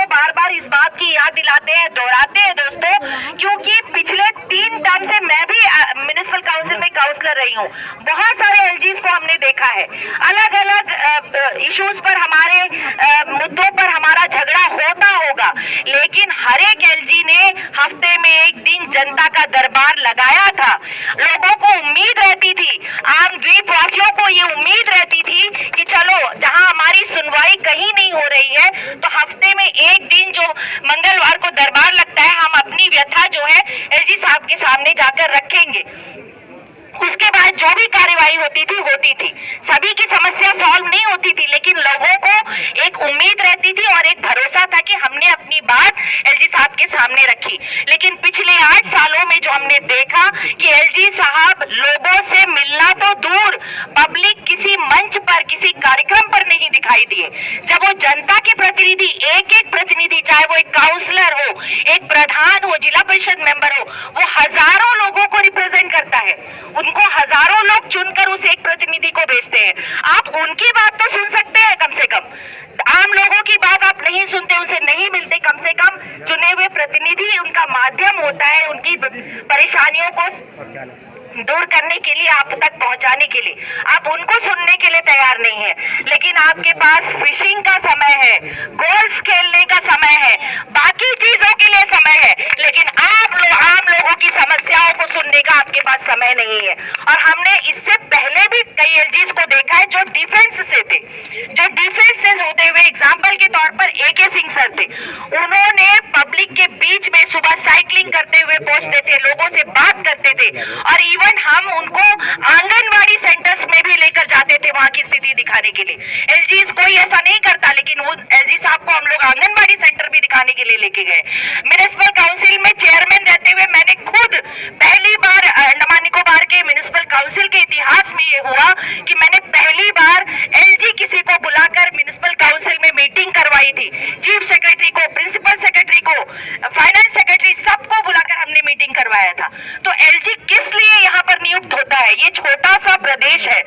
बार बार इस बात की याद दिलाते हैं, दोहराते हैं दोस्तों, क्योंकि पिछले 3 टर्म से मैं भी म्युनिसिपल काउंसिल में काउंसलर रही हूँ। बहुत सारे एलजीज को हमने देखा है, अलग अलग इश्यूज पर, हमारे मुद्दों पर हमारा झगड़ा होता होगा, लेकिन हर एक एलजी ने हफ्ते में एक दिन जनता का दरबार लगाया था। लोगों को उम्मीद रहती थी, आम द्वीपवासियों को ये उम्मीद रहती थी कि चलो जहां हमारी सुनवाई कहीं नहीं हो रही है तो हफ्ते में एक दिन जो मंगलवार को दरबार लगता है, हम अपनी व्यथा जो है एलजी साहब के सामने जाकर रखेंगे। उसके बाद जो भी कार्यवाही होती थी, सभी की समस्या सॉल्व नहीं होती थी, लेकिन लोगों को एक उम्मीद रहती थी और एक भरोसा था कि हमने अपनी बात एलजी साहब के सामने रखी। लेकिन पिछले 8 सालों में जो हमने देखा कि एलजी साहब लोगों से मिलना तो दूर, पब्लिक किसी मंच पर, किसी कार्यक्रम पर नहीं दिखाई दिए। जब वो जनता के प्रतिनिधि, एक प्रतिनिधि, चाहे वो एक काउंसलर हो, एक प्रधान हो, जिला परिषद मेंबर हो, वो हजारों लोगों को रिप्रेजेंट करता है, उनको हजारों लोग चुनकर उस एक प्रतिनिधि को भेजते हैं। आप उनकी बात तो सुन सकते हैं, कम से कम आम लोगों की बात आप नहीं सुनते, उनसे नहीं मिलते। कम से कम चुने हुए प्रतिनिधि उनका माध्यम होता है, उनकी परेशानियों को दूर करने के लिए, आप तक पहुंचाने के लिए। आप उनको सुनने के लिए तैयार नहीं है, लेकिन आपके पास फिशिंग का समय है, गोल्फ खेलने का समय है, बाकी चीजों के लिए समय है, लेकिन आम लोगों की समस्याओं को सुनने का आपके पास समय नहीं है। और हमने इससे पहले भी कई एलजीज को देखा है जो डिफेंस से थे, जो डिफेंस से होते हुए, एग्जाम्पल के तौर पर AK सिंह सर थे, उन्होंने पब्लिक के बीच में सुबह साइकिलिंग करते हुए पहुंचते थे, लोगों से बात करते थे, और इवन हम उनको आंगनबाड़ी सेंटर्स में भी लेकर जाते थे वहां की स्थिति दिखाने के लिए। एलजीज कोई ऐसा नहीं करता, लेकिन वो एलजी साहब को हम लोग आंगनबाड़ी सेंटर भी दिखाने के लिए लेके गए। म्युनिसिपल काउंसिल में चेयरमैन रहते हुए मैंने खुद पहली बार अंडमान निकोबार के म्युनिसिपल काउंसिल के इतिहास में ये हुआ कि मैंने पहली बार एलजी किसी को बुलाकर म्युनिसिपल काउंसिल में मीटिंग करवाई थी। चीफ सेक्रेटरी को, प्रिंसिपल सेक्रेटरी को, फाइनेंस सेक्रेटरी, सबको बुलाकर हमने मीटिंग करवाया था। तो एलजी किस लिए यहाँ पर नियुक्त होता है? ये छोटा सा प्रदेश है,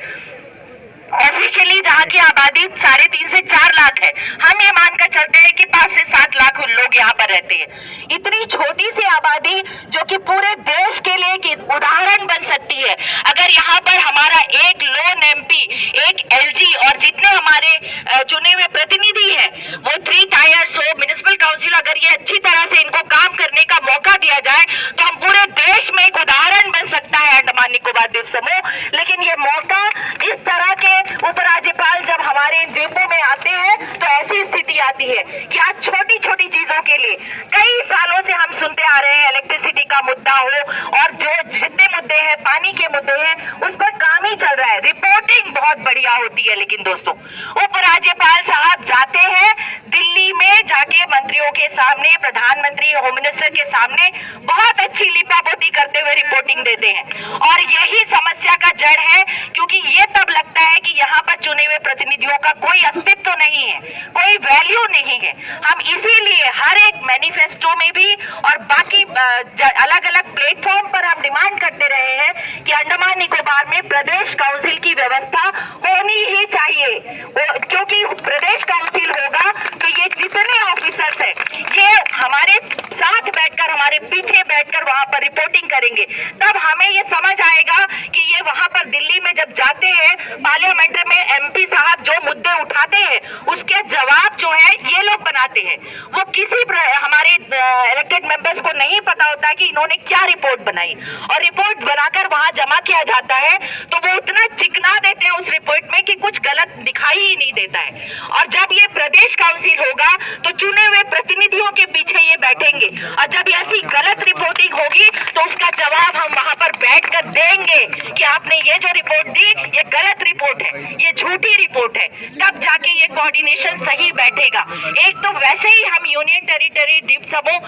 ऑफिशियली जहाँ की आबादी 3.5 से 4 लाख है, हम ये मानकर चलते हैं कि 5 से 7 लाख लोग यहाँ पर रहते हैं। इतनी छोटी सी आबादी जो कि पूरे देश के लिए एक उदाहरण बन सकती है, अगर यहाँ पर हमारा एक लोन MP, एक LG और जितने हमारे चुने हुए प्रतिनिधि हैं वो 3 टायर्स हो, म्युनिसिपल काउंसिल, अगर ये अच्छी तरह से इनको काम करने का मौका दिया जाए तो हम पूरे देश में एक उदाहरण बन सकता है अंडमान निकोबार द्वीप समूह। लेकिन ये मौका इस तरह के उपराज्यपाल जब हमारे द्वीपों में आते हैं तो ऐसी स्थिति आती है कि आज छोटी छोटी चीजों के लिए कई सालों से हम सुनते आ रहे हैं, इलेक्ट्रिसिटी का मुद्दा हो और जो जितने मुद्दे हैं, पानी के मुद्दे हैं, उस पर काम ही चल रहा है, रिपोर्टिंग बहुत बढ़िया होती है। लेकिन दोस्तों, उपराज्यपाल साहब जाते हैं दिल्ली में, जाके मंत्रियों के सामने, प्रधानमंत्री, होम मिनिस्टर के सामने बहुत अच्छी लिपापोती करते हुए रिपोर्टिंग देते हैं, और यही समस्या का जड़ है, क्योंकि ये तब लगता है कि यहाँ पर चुने हुए प्रतिनिधियों का कोई अस्तित्व नहीं है, कोई वैल्यू नहीं है। हम इसीलिए हर एक मैनिफेस्टो में भी और बाकी अलग अलग प्लेटफॉर्म पर हम डिमांड करते रहे हैं कि अंडमान निकोबार में प्रदेश काउंसिल की व्यवस्था होनी ही चाहिए, क्योंकि प्रदेश काउंसिल होगा तो ये जितने ऑफिसर्स हैं ये हमारे साथ बैठकर, हमारे पीछे बैठकर वहां पर रिपोर्टिंग करेंगे। तब हमें ये समझ आएगा कि ये वहां पर दिल्ली में जब जाते हैं, पार्लियामेंट में MP साहब जो मुद्दे उठाते हैं उसके जवाब जो है ये लोग बनाते हैं। वो किसी हमारे इलेक्टेड मेंबर्स को नहीं पता होता कि इन्होंने क्या रिपोर्ट बनाई, और रिपोर्ट बनाकर वहां जमा किया जाता है तो वो उतना चिकना देते हैं उस रिपोर्ट में कि कुछ गलत दिखाई ही नहीं देता है। और जब ये प्रदेश काउंसिल होगा तो चुने हुए प्रतिनिधियों के पीछे ये बैठेंगे, और जब ऐसी गलत रिपोर्टिंग होगी तो उसका जवाब हम वहां पर बैठकर देंगे कि आपने ये जो रिपोर्ट दी ये गलत रिपोर्ट है, ये झूठी रिपोर्ट है। तब जाके ये कोऑर्डिनेशन सही बैठेगा। एक तो वैसे ही हम यूनियन टेरिटरी द्वीप समूह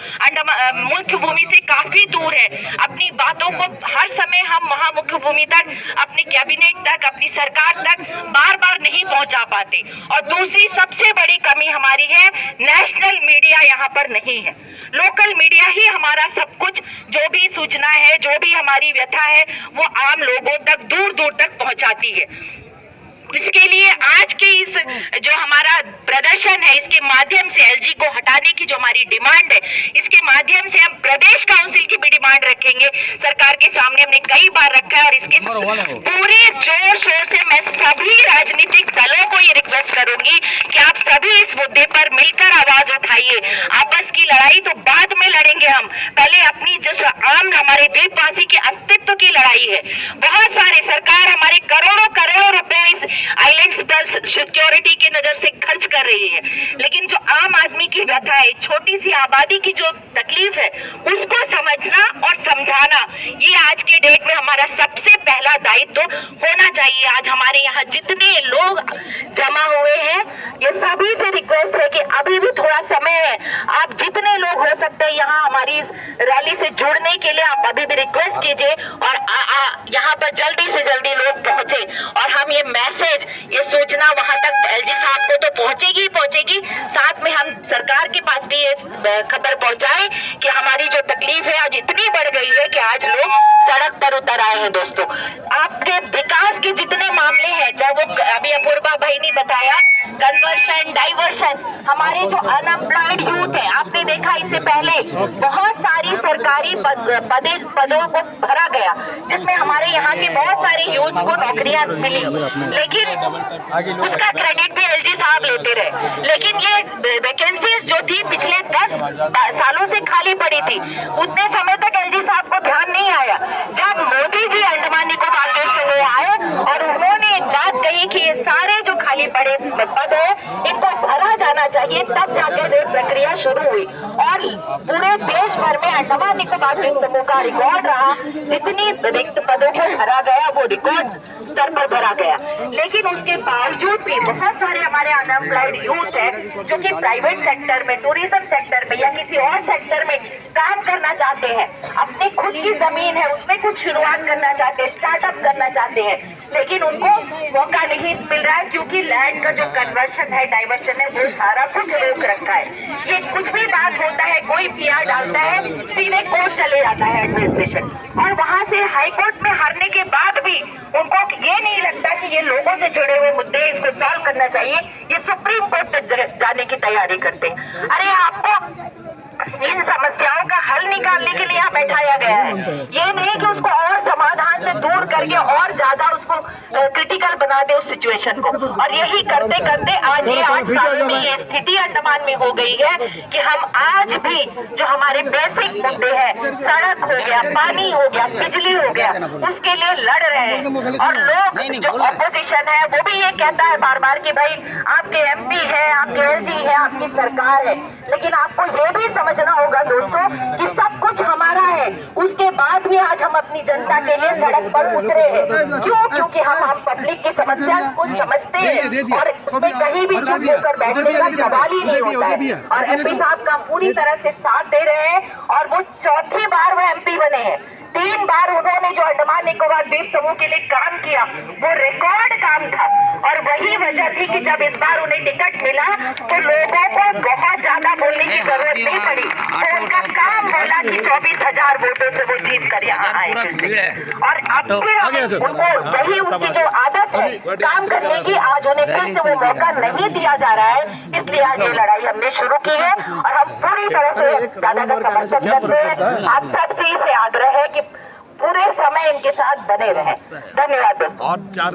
मुख्य भूमि से काफी दूर है, अपनी बातों को हर समय हम वहां मुख्य भूमि तक, अपनी कैबिनेट तक, अपनी सरकार तक बार बार नहीं पहुंचा पाते। और दूसरी सबसे बड़ी कमी हमारी है, नेशनल मीडिया यहाँ पर नहीं है। लोकल मीडिया ही हमारा सब कुछ, जो भी सूचना है, जो भी हमारी व्यथा है, वो आम लोगों तक दूर दूर तक पहुंचाती है। इसके लिए आज के इस जो हमारा प्रदर्शन है, इसके माध्यम से एलजी को हटाने की जो हमारी डिमांड है, इसके माध्यम से हम प्रदेश काउंसिल की भी डिमांड रखेंगे। सरकार के सामने हमने कई बार रखा है और इसके पूरे जोर शोर से मैं सभी राजनीतिक दलों को ये रिक्वेस्ट करूंगी कि आप सभी इस मुद्दे पर मिलकर आवाज उठाइए। आपस की लड़ाई तो बाद में लड़ेंगे हम, पहले अपनी जो आम हमारे द्वीपवासी के अस्तित्व की लड़ाई है। बहुत सारे सरकार हमारे करोड़ों करोड़ों रुपए इस आइलैंड्स पर सिक्योरिटी की नजर से खर्च कर रही है, लेकिन जो आम आदमी की व्यथा है, छोटी सी आबादी की जो तकलीफ है, उसको समझना और समझाना ये आज के डेट में हमारा सबसे पहला दायित्व होना चाहिए। आज हमारे यहाँ जितने लोग जमा हुए हैं, ये सभी से रिक्वेस्ट है कि अभी भी थोड़ा समय है, आप जितने लोग हो सकते हैं यहाँ हमारी इस रैली से जुड़ने के लिए आप अभी भी रिक्वेस्ट कीजिए और यहाँ पर जल्दी से जल्दी लोग पहुंचे और हम ये मैसेज, ये सूचना वहां तक एलजी साहब को तो पहुंचेगी ही पहुंचेगी, साथ में हम सरकार के पास भी ये खबर पहुंचाए कि हमारी जो तकलीफ है आज इतनी बढ़ गई है कि आज लोग सड़क पर उतर आए हैं। दोस्तों, आपके विकास के जितने मामले हैं, चाहे वो अभी अपूर्वा भाई ने बताया कन्वर्शन, डाइवर्शन, हमारे जो अनएम्प्लॉयड यूथ है, आपने देखा इससे पहले बहुत सारी सरकारी पदों को भरा गया जिसमें हमारे यहाँ के बहुत सारे यूथ को नौकरियां मिली, लेकिन उसका क्रेडिट भी एलजी साहब लेते रहे। लेकिन ये वैकेंसीज जो थी पिछले 10 सालों से खाली पड़ी थी, उतने समय तक एलजी साहब को ध्यान नहीं आया। जब मोदी जी अंडमान निकोबार देश से वो आए और उन्होंने एक बात कही कि ये सारे जो खाली पड़े पद है इनको भरा जाना चाहिए, तब जाकर ये प्रक्रिया शुरू हुई और पूरे देश भर में अंडमान निकोबार द्वीप समूह का रिकॉर्ड रहा, जितनी रिक्त पदों को भरा गया वो रिकॉर्ड स्तर पर भरा गया। लेकिन उसके बावजूद भी बहुत सारे हमारे अनएम्प्लॉयड यूथ है जो कि प्राइवेट सेक्टर में, टूरिज्म सेक्टर में या किसी और सेक्टर में काम करना चाहते हैं, अपनी खुद की जमीन है उसमें कुछ शुरुआत करना चाहते हैं, स्टार्टअप करना चाहते हैं, लेकिन उनको मौका नहीं मिल रहा है क्योंकि लैंड का जो कन्वर्शन है, डाइवर्शन है, वो सारा कुछ रोक रखा है। ये कुछ भी बात होता है, कोई पीआर डालता है, सीधे कोर्ट चले जाता है एडमिनिस्ट्रेशन, और वहां से हाई कोर्ट में हारने के बाद भी उनको ये नहीं लगता कि ये लोगों से जुड़े हुए मुद्दे, इसको सॉल्व करना चाहिए, ये सुप्रीम कोर्ट तक जाने की तैयारी करते हैं। अरे आपको इन समस्याओं का हल निकालने के लिए यहाँ बैठाया गया है, ये नहीं कि उसको और समाधान से दूर करके और ज्यादा उसको क्रिटिकल बना दे उस सिचुएशन को। और यही करते करते आज ये 8 सालों में ये स्थिति अंडमान में हो गई है कि हम आज भी जो हमारे बेसिक मुद्दे हैं, सड़क हो गया, पानी हो गया, बिजली हो गया, उसके लिए लड़ रहे हैं। और लोग जो ऑपोजिशन है वो भी ये कहता है बार बार कि भाई आपके एमपी है, आपके एलजी है, आपकी सरकार है, लेकिन आपको ये भी समझना होगा दोस्तों कि सब कुछ हमारा है, उसके बाद भी आज हम अपनी जनता के लिए सड़क पर उतरे हैं। क्यों? क्योंकि हम पब्लिक की समस्या को समझते हैं और उसमें कहीं भी चुप होकर बैठने का सवाल ही नहीं होता है। और एमपी साहब का पूरी तरह से साथ दे रहे हैं और वो चौथी बार वो एमपी बने हैं। 3 बार उन्होंने जो अंडमान निकोबार द्वीप समूह के लिए काम किया वो रिकॉर्ड काम था और वही वजह थी कि जब इस बार उन्हें टिकट मिला तो लोगों को बहुत ज्यादा बोलने की जरूरत नहीं पड़ी, तो उनका काम बोला कि 24,000 वोटों से वो जीत कर यहाँ आए और अब फिर उनको वही उनकी जो आदत है काम करने की, आज उन्हें फिर से वो मौका नहीं दिया जा रहा है। इसलिए आज ये लड़ाई हमने शुरू की है और हम पूरी तरह से दादा का समर्थन करते हैं। आप सब से इसे आग्रह है कि पूरे समय इनके साथ बने रहे। धन्यवाद दोस्तों। और 4